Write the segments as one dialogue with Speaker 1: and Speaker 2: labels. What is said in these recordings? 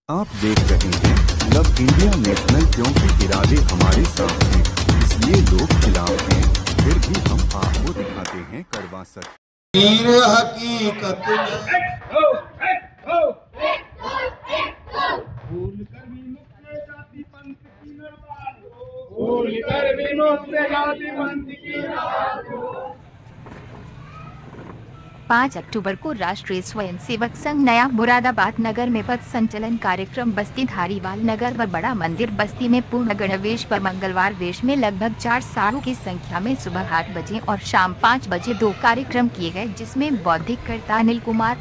Speaker 1: आप देख रहे हैं लब इंडिया नेशनल, क्योंकि इरादे हमारे साथ हैं, इसलिए लोग खिलाफ हैं, फिर भी हम आपको दिखाते हैं कड़वा सच।
Speaker 2: हीर हकीकत
Speaker 3: भूल कर भी मुझसे जाति पंथ की नवाज हो।
Speaker 4: 5 अक्टूबर को राष्ट्रीय स्वयंसेवक संघ नया मुरादाबाद नगर में पथ संचलन कार्यक्रम बस्ती धारीवाल नगर व बड़ा मंदिर बस्ती में पूर्ण गणवेश व मंगलवार वेश में लगभग 400 की संख्या में सुबह 8 बजे और शाम 5 बजे 2 कार्यक्रम किए गए, जिसमें बौद्धिक कर्ता अनिल कुमार,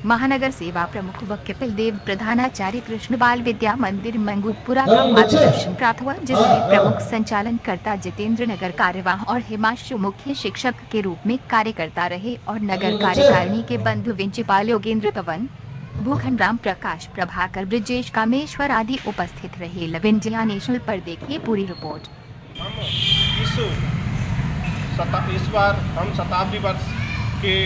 Speaker 4: महानगर सेवा प्रमुख व कपिल देव प्रधानाचार्य कृष्ण बाल विद्या मंदिर मंगूपुरा का मार्गदर्शन प्राप्त हुआ, जिसमें प्रमुख संचालन कर्ता जितेंद्र नगर कार्यवाह और हिमांशु मुख्य शिक्षक के रूप में कार्य करता रहे और नगर कार्यकारिणी के बंधु विंचिपाल योगेंद्र पवन, भूखंड राम प्रकाश प्रभाकर ब्रिजेश कामेश्वर आदि उपस्थित रहे। लब इंडिया नेशनल पर देखिए पूरी रिपोर्ट।
Speaker 5: इस बार हम शताब्दी वर्ष के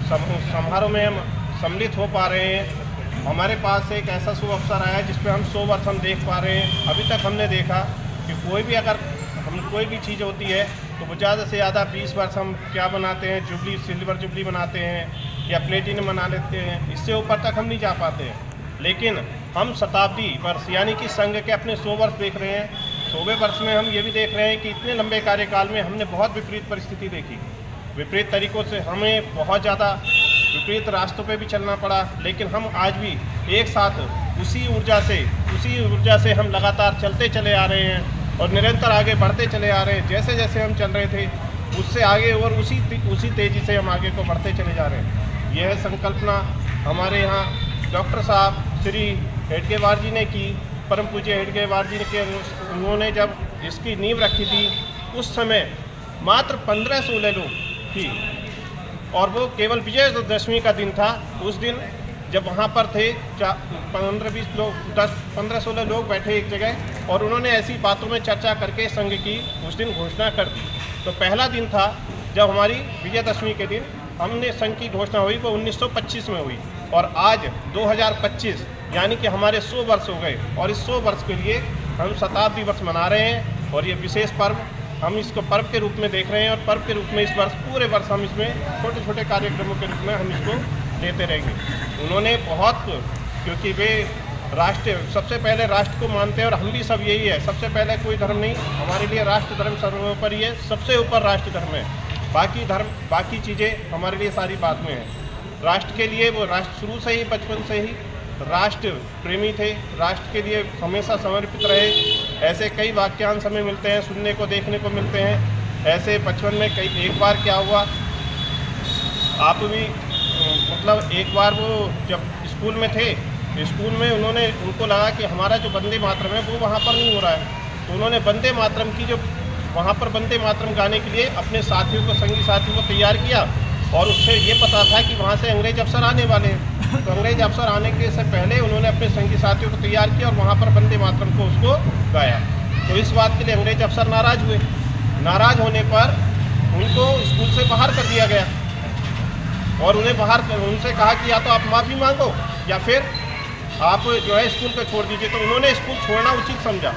Speaker 5: समारोह में हम सम्मिलित हो पा रहे हैं। हमारे पास एक ऐसा शुभ अवसर आया जिसपे हम 100 वर्ष हम देख पा रहे हैं। अभी तक हमने देखा कि कोई भी चीज़ होती है तो वो ज़्यादा से ज़्यादा 20 वर्ष हम क्या बनाते हैं, जुबली, सिल्वर जुबली बनाते हैं या प्लेटिनम बना लेते हैं, इससे ऊपर तक हम नहीं जा पाते हैं। लेकिन हम शताब्दी वर्ष यानी कि संघ के अपने 100 वर्ष देख रहे हैं। 100वें वर्ष में हम ये भी देख रहे हैं कि इतने लंबे कार्यकाल में हमने बहुत विपरीत परिस्थिति देखी, विपरीत तरीक़ों से हमें बहुत ज़्यादा विपरीत रास्तों पे भी चलना पड़ा, लेकिन हम आज भी एक साथ उसी ऊर्जा से हम लगातार चलते चले आ रहे हैं और निरंतर आगे बढ़ते चले आ रहे हैं। जैसे जैसे हम चल रहे थे उससे आगे और उसी तेज़ी से हम आगे को बढ़ते चले जा रहे हैं। यह संकल्पना हमारे यहाँ डॉक्टर साहब श्री हेडगेवार जी ने की, परम पूज्य हेडगेवार जी के उन्होंने जब इसकी नींव रखी थी उस समय मात्र 15-16 लोग थी और वो केवल विजयदशमी का दिन था। उस दिन जब वहाँ पर थे 15-20 लोग, 10-15-16 लोग बैठे एक जगह और उन्होंने ऐसी बातों में चर्चा करके संघ की उस दिन घोषणा कर दी। तो पहला दिन था जब हमारी विजयदशमी के दिन हमने संघ की घोषणा हुई, वो 1925 में हुई और आज 2025 यानी कि हमारे 100 वर्ष हो गए और इस 100 वर्ष के लिए हम शताब्दी वर्ष मना रहे हैं और ये विशेष पर्व हम इसको पर्व के रूप में देख रहे हैं और पर्व के रूप में इस वर्ष पूरे वर्ष हम इसमें छोटे छोटे कार्यक्रमों के रूप में हम इसको लेते रहेंगे। उन्होंने बहुत, क्योंकि वे सबसे पहले राष्ट्र को मानते हैं और हम भी सब यही है, सबसे पहले कोई धर्म नहीं, हमारे लिए राष्ट्र धर्म सर्वोपरि है, सबसे ऊपर राष्ट्र धर्म है, बाकी चीज़ें हमारे लिए सारी बाद में हैं। राष्ट्र के लिए वो राष्ट्र शुरू से ही, बचपन से ही राष्ट्र प्रेमी थे, राष्ट्र के लिए हमेशा समर्पित रहे। ऐसे कई वाक्यांश हमें मिलते हैं, सुनने को देखने को मिलते हैं। ऐसे बचपन में एक बार क्या हुआ, आप भी मतलब एक बार वो जब स्कूल में थे, स्कूल में उनको लगा कि हमारा जो वंदे मातरम है वो वहाँ पर नहीं हो रहा है, तो उन्होंने वंदे मातरम की वहाँ पर वंदे मातरम गाने के लिए अपने साथियों को, संगी साथियों को तैयार किया और उससे ये पता था कि वहाँ से अंग्रेज अफसर आने वाले हैं, तो अंग्रेज अफसर आने के से पहले उन्होंने अपने संगी साथियों को तैयार किया और वहाँ पर वंदे मातरम को उसको गाया। तो इस बात के लिए अंग्रेज अफसर नाराज़ हुए। नाराज़ होने पर उनको स्कूल से बाहर कर दिया गया और उनसे कहा कि या तो आप माफ़ी मांगो या फिर आप जो है स्कूल को छोड़ दीजिए। तो उन्होंने स्कूल छोड़ना उचित समझा।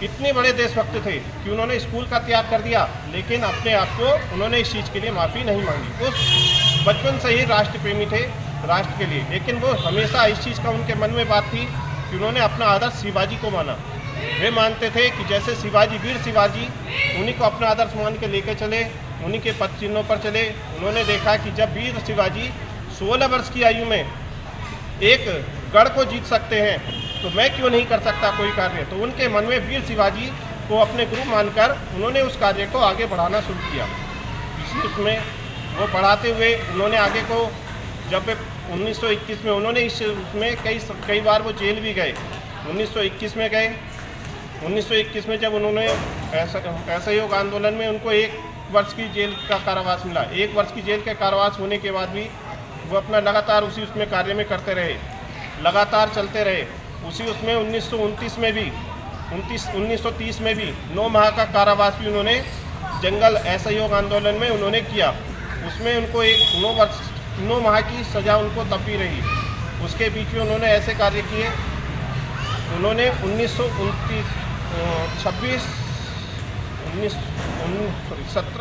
Speaker 5: इतने बड़े देशभक्त थे कि उन्होंने स्कूल का त्याग कर दिया, लेकिन अपने आप को उन्होंने इस चीज़ के लिए माफ़ी नहीं मांगी। उस बचपन से ही राष्ट्र प्रेमी थे राष्ट्र के लिए, लेकिन वो हमेशा इस चीज़ का उनके मन में बात थी कि उन्होंने अपना आदर्श शिवाजी को माना। वे मानते थे कि जैसे शिवाजी, वीर शिवाजी, उन्हीं को अपना आदर्श मान के लेकर चले, उन्हीं के पद चिन्हों पर चले। उन्होंने देखा कि जब वीर शिवाजी 16 वर्ष की आयु में एक गढ़ को जीत सकते हैं तो मैं क्यों नहीं कर सकता कोई कार्य। तो उनके मन में वीर शिवाजी को अपने गुरु मानकर उन्होंने उस कार्य को आगे बढ़ाना शुरू किया। उसमें वो बढ़ाते हुए उन्होंने आगे को, जब 1921 में उन्होंने उसमें कई बार वो जेल भी गए। 1921 में गए, 1921 में जब उन्होंने असहयोग आंदोलन में उनको 1 वर्ष की जेल का कारावास मिला। 1 वर्ष की जेल के कारावास होने के बाद भी वो अपना लगातार उसमें कार्य में करते रहे, लगातार चलते रहे। उसमें 1929 में भी 1930 में भी 9 माह का कारावास भी उन्होंने जंगल असहयोग आंदोलन में उन्होंने किया। उसमें उनको 9 माह की सज़ा उनको तब भी रही। उसके बीच में उन्होंने ऐसे कार्य किए उन्होंने 1929 17